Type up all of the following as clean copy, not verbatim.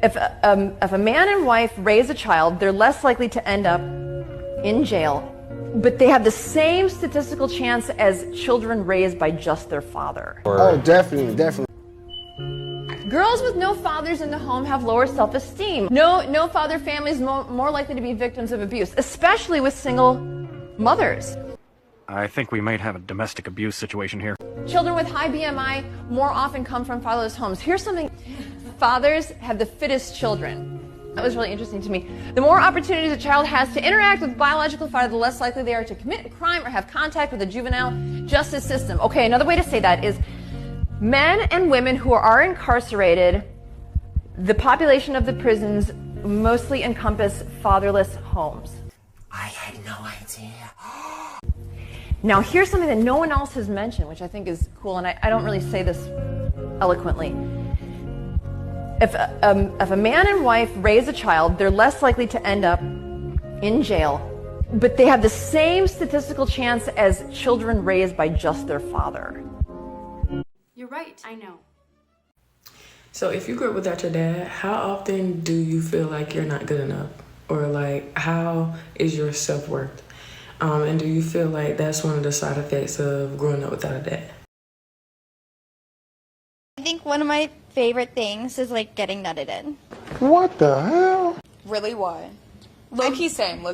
If a man and wife raise a child, they're less likely to end up in jail, but they have the same statistical chance as children raised by just their father. Oh, definitely, definitely. Girls with no fathers in the home have lower self-esteem. No father families more likely to be victims of abuse, especially with single mothers. I think we might have a domestic abuse situation here. Children with high BMI more often come from fatherless homes. Here's something: fathers have the fittest children. That was really interesting to me. The more opportunities a child has to interact with biological father, the less likely they are to commit a crime or have contact with the juvenile justice system. Okay, another way to say that is men and women who are incarcerated, the population of the prisons mostly encompass fatherless homes. I had no idea. Now, here's something that no one else has mentioned, which I think is cool, and I don't really say this eloquently. If a man and wife raise a child, they're less likely to end up in jail, but they have the same statistical chance as children raised by just their father. You're right, I know. So if you grew up without your dad, how often do you feel like you're not good enough? Or like, how is your self-worth? And do you feel like that's one of the side effects of growing up without a dad? I think one of my favorite things is like getting nutted in. What the hell? Really, why? Low-key same.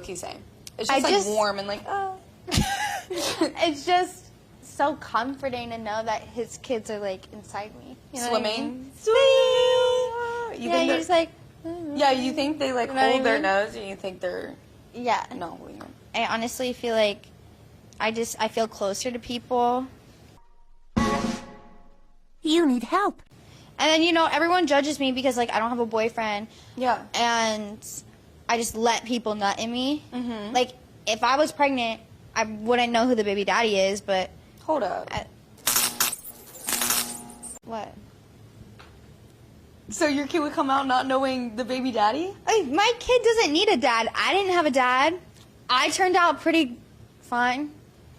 It's just warm and like, oh. It's just so comforting to know that his kids are like inside me. You know Swimming? What I mean? You're just like, yeah, you think they like You know what hold I their mean? nose and you think they're, yeah. no, weird. I honestly feel like I feel closer to people. You need help. And then, you know, everyone judges me because like I don't have a boyfriend. Yeah. And I just let people nut in me. Mm-hmm. Like, if I was pregnant, I wouldn't know who the baby daddy is, but... Hold up. What? So your kid would come out not knowing the baby daddy? My kid doesn't need a dad. I didn't have a dad. I turned out pretty fine.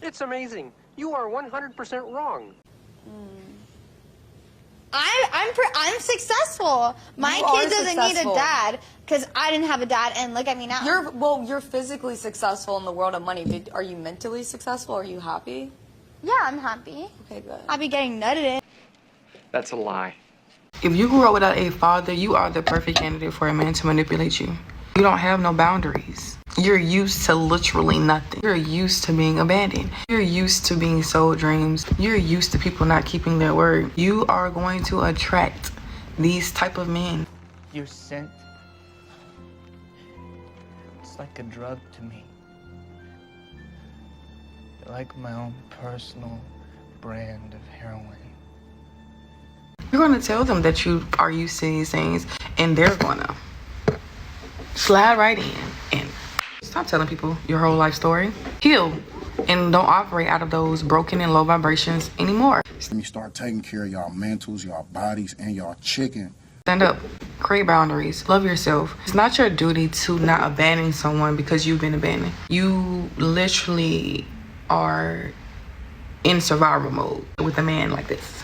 It's amazing. You are 100% wrong. I'm successful. My You are kid doesn't need successful. a dad because I didn't have a dad, and look at me now. You're physically successful in the world of money. Are you mentally successful? Are you happy? Yeah, I'm happy. Okay, good. I'll be getting nutted in. That's a lie. If you grew up without a father, you are the perfect candidate for a man to manipulate you. You don't have no boundaries. You're used to literally nothing. You're used to being abandoned. You're used to being sold dreams. You're used to people not keeping their word. You are going to attract these type of men. Your scent, it's like a drug to me. You're like my own personal brand of heroin. You're going to tell them that you are used to these things, and they're going to slide right in and stop telling people your whole life story. Heal and don't operate out of those broken and low vibrations anymore. Let me start taking care of y'all mentals, y'all bodies, and y'all chicken. Stand up, create boundaries, love yourself. It's not your duty to not abandon someone because you've been abandoned. You literally are in survival mode with a man like this.